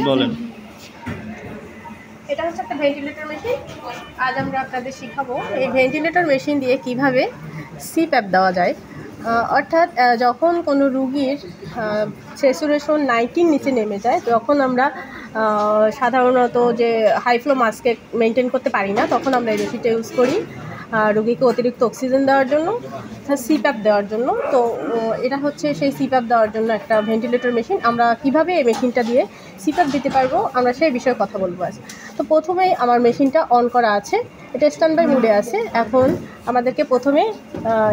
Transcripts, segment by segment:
বলেন। এটা হচ্ছে একটা ভেন্টিলেটর মেশিন। আজ আমরা আপনাদের শিখাবো এই ভেন্টিলেটর মেশিন দিয়ে কিভাবে সিপ্যাপ দেওয়া যায়। অর্থাৎ যখন কোনো রুগীর স্যাচুরেশন 90 নিচে নেমে যায়, তখন আমরা সাধারণত যে হাই ফ্লো মাস্কে মেনটেন করতে পারি না, তখন আমরা এই মেশিনটা ইউজ করি রুগীকে অতিরিক্ত অক্সিজেন দেওয়ার জন্য, সিপ্যাপ দেওয়ার জন্য। তো এটা হচ্ছে সেই সিপ্যাপ দেওয়ার জন্য একটা ভেন্টিলেটর মেশিন। আমরা কিভাবে এই মেশিনটা দিয়ে সিপ্যাপ দিতে পারবো আমরা সেই বিষয়ে কথা বলবো আজ। তো প্রথমেই আমার মেশিনটা অন করা আছে, এটা স্ট্যান্ড বাই মোডে আছে। এখন আমাদেরকে প্রথমে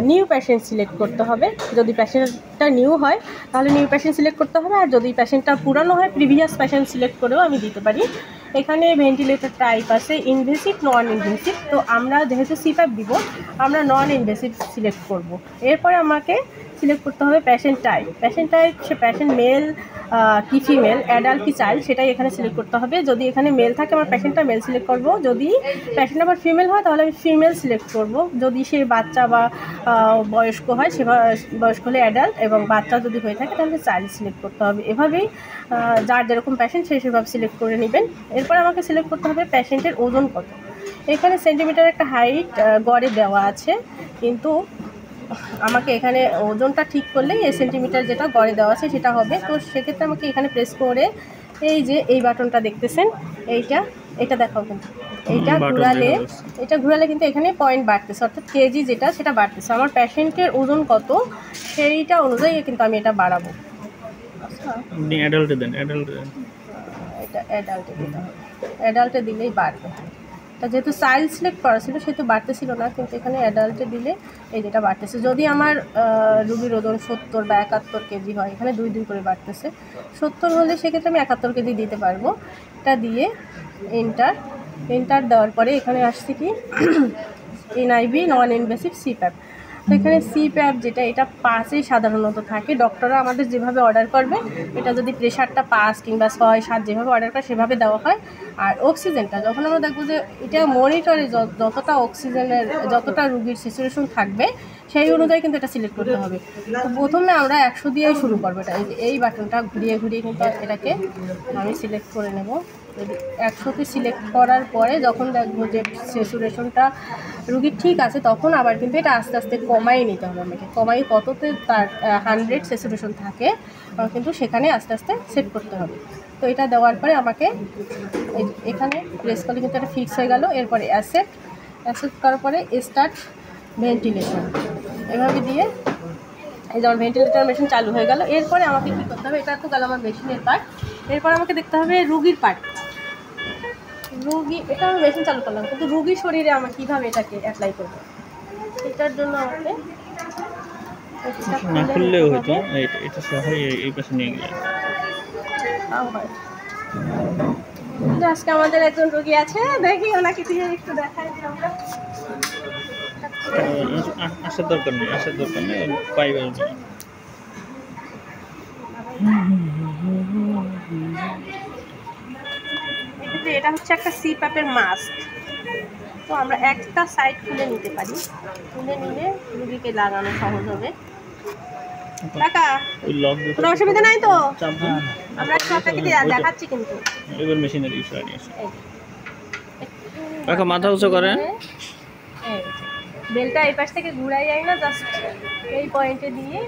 নিউ পেশেন্ট সিলেক্ট করতে হবে। যদি পেশেন্টটা নিউ হয় তাহলে নিউ পেশেন্ট সিলেক্ট করতে হবে, আর যদি পেশেন্টটা পুরানো হয় প্রিভিয়াস পেশেন্ট সিলেক্ট করেও আমি দিতে পারি। এখানে ভেন্টিলেটর টাইপ আছে ইনভেসিভ, নন ইনভেসিভ। তো আমরা যেহেতু সিপ্যাপ দিব, আমরা নন ইনভেসিভ সিলেক্ট করব। এরপরে আমাকে সিলেক্ট করতে হবে পেশেন্ট টাইপ। সে পেশেন্ট মেল কি ফিমেল, অ্যাডাল্ট কি চাইল্ড, সেটাই এখানে সিলেক্ট করতে হবে। যদি এখানে মেল থাকে আমার পেশেন্টটা মেল সিলেক্ট করব, যদি পেশেন্ট আবার ফিমেল হয় তাহলে আমি ফিমেল সিলেক্ট করব। যদি সে বাচ্চা বা বয়স্ক হয়, সে বয়স্ক হলে অ্যাডাল্ট, এবং বাচ্চা যদি হয়ে থাকে তাহলে চাইল্ড সিলেক্ট করতে হবে। এভাবেই যার যেরকম পেশেন্ট সে সেভাবে সিলেক্ট করে নেবেন। এরপর আমাকে সিলেক্ট করতে হবে পেশেন্টের ওজন কত। এখানে সেন্টিমিটার একটা হাইট গড়ে দেওয়া আছে, কিন্তু আমাকে এখানে ওজনটা ঠিক করলেই এই সেন্টিমিটার যেটা গড়ে দেওয়া আছে সেটা হবে। তো সেক্ষেত্রে আমাকে এখানে প্রেস করে এই যে এই বাটনটা দেখতেছেন, এটা দেখাও, কিন্তু এটা ঘুরালে কিন্তু এখানে পয়েন্ট বাড়তেছে, অর্থাৎ কেজি যেটা সেটা বাড়তেছে। আমার পেশেন্টের ওজন কত সেইটা অনুযায়ী কিন্তু আমি এটা বাড়াবো। এটা অ্যাডাল্টে দিতে হবে, অ্যাডাল্টে দিলেই বাড়বে। তা যেহেতু চাইল্ড সিলেক্ট করা ছিল সেহেতু বাড়তেছিল না, কিন্তু এখানে অ্যাডাল্টে দিলে এই যেটা বাড়তেছে। যদি আমার রুগীর ওজন 70 বা 71 কেজি হয়, এখানে 2 করে বাড়তেছে। 70 হলে সেক্ষেত্রে আমি 71 কেজি দিতে পারবো। এটা দিয়ে এন্টার দেওয়ার পরে এখানে আসছে কি এনআইভি, নন ইনভেসিভ সিপ্যাপ। তো এখানে সিপ্যাপ যেটা, এটা 5-এই সাধারণত থাকে। ডক্টররা আমাদের যেভাবে অর্ডার করবে, এটা যদি প্রেশারটা 5 কিংবা 6-7 যেভাবে অর্ডার করে সেভাবে দেওয়া হয়। আর অক্সিজেনটা যখন আমরা দেখবো যে এটা মনিটরে যতটা অক্সিজেনের, যতটা রুগীর স্যাচুরেশন থাকবে সেই অনুযায়ী কিন্তু এটা সিলেক্ট করতে হবে। তো প্রথমে আমরা 100 দিয়েই শুরু করবো। এটা এই বাটনটা ঘুরিয়ে কিন্তু এটাকে আমি সিলেক্ট করে নেব। 100তে সিলেক্ট করার পরে যখন দেখবো যে স্যাচুরেশনটা রুগীর ঠিক আছে, তখন আবার কিন্তু এটা আস্তে আস্তে কমাই নিতে হবে। আমাকে কততে তার 100 স্যাচুরেশন থাকে কিন্তু সেখানে আস্তে আস্তে সেট করতে হবে। তো এটা দেওয়ার পরে আমাকে এখানে প্রেস করলে কিন্তু এটা ফিক্স হয়ে গেল। এরপরে অ্যাকসেপ্ট করার পরে স্টার্ট ভেন্টিলেশন, এভাবে দিয়ে এই যেমন ভেন্টিলেটর মেশিন চালু হয়ে গেল। এরপরে আমাকে কী করতে হবে, এটা তো গেল আমার মেশিনের পার্ট। এরপর আমাকে দেখতে হবে রুগীর পার্ট। এটা আমি মেশিন চালু করলাম, কিন্তু রুগীর শরীরে আমরা কীভাবে এটাকে অ্যাপ্লাই করবো, এটার জন্য আমাকে না খুললেও হতো, এটা সহ এই পাশে নিয়ে গেলে আজকে আমাদের একজন রোগী আছে, দেখি ওনাকে দিয়ে একটু দেখাই যে আমরা আসার দরকার নেই পাইবার নেই। এটা হচ্ছে একটা সিপ্যাপের মাস্ক। তো আমরা একটা সাইড খুলে নিতে পারি, খুলে নিলে রুগীকে লাগানো সহজ হবে। কাকা কোনো অসুবিধা নাই তো, আমরা আপনাকে দেখাচ্ছি। কিন্তু এবার মেশিনের ইউজ কাকা মাথা উঁচু করেন, বেলটা এই পাশ থেকে ঘুরাই যায় না, জাস্ট এই পয়েন্টে দিয়ে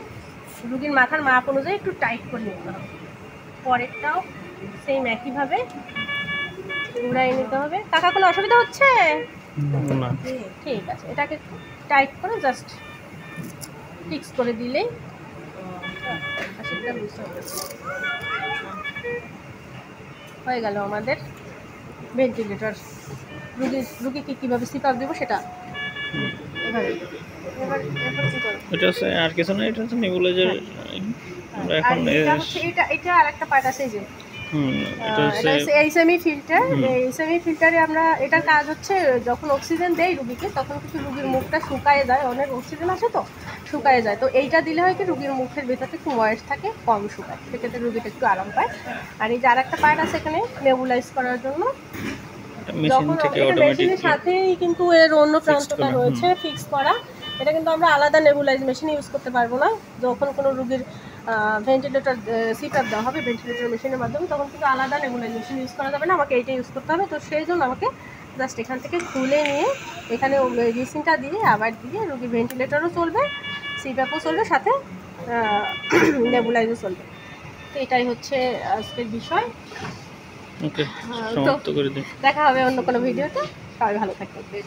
রুগীর মাথার মাপ অনুযায়ী একটু টাইট করে নিতে হবে। পরেরটাও সেম একইভাবে ঘুরাই নিতে হবে। কাকা কোনো অসুবিধা হচ্ছে না? ঠিক আছে, এটাকে টাইট করে জাস্ট ফিক্স করে দিলেই হয়ে গেল আমাদের ভেন্টিলেটর। রুগীকে কীভাবে সিপ্যাপ দেবো সেটা এভাবে। এটা হচ্ছে আর কিছু না, এটা হচ্ছে নেবুলাইজার। আমরা এখন এটা আরেকটা পার্ট আছে যে এটা হচ্ছে এইচএমই ফিল্টার। এইচএমই ফিল্টারে আমরা এটার কাজ হচ্ছে যখন অক্সিজেন দেই রুগীকে, তখন কিন্তু রুগীর মুখটা শুকায় যায়, অনেক অক্সিজেন আছে তো শুকায় যায়। তো এইটা দিলে হয় কি রুগীর মুখের ভেতরটা একটু ময়েস্ট থাকে, কম শুকায়, সেক্ষেত্রে রুগীটা একটু আরাম পায়। আর এই যে আরেকটা পার্ট আছে এখানে নেবুলাইজ করার জন্য, মেশিনের সাথেই কিন্তু এর অন্য প্রান্তটা রয়েছে ফিক্স করা। এটা কিন্তু আমরা আলাদা নেবুলাইজ মেশিন ইউজ করতে পারবো না। যখন কোনো রুগীর ভেন্টিলেটর সিপ্যাপ দেওয়া হবে ভেন্টিলেটর মেশিনের মাধ্যমে, তখন কিন্তু আলাদা নেবুলাইজার মেশিন ইউজ করা যাবে না, আমাকে এইটা ইউজ করতে হবে। তো সেই জন্য আমাকে জাস্ট এখান থেকে খুলে নিয়ে এখানে মেডিসিনটা দিয়ে আবার দিয়ে রুগীর ভেন্টিলেটরও চলবে, সিপ্যাপও চলবে, সাথে নেবুলাইজার চলবে। তো এটাই হচ্ছে আজকের বিষয়। ওকে, তো সমাপ্ত করে দিন। দেখা হবে অন্য কোনো ভিডিওতে। সবাই ভালো থাকবেন।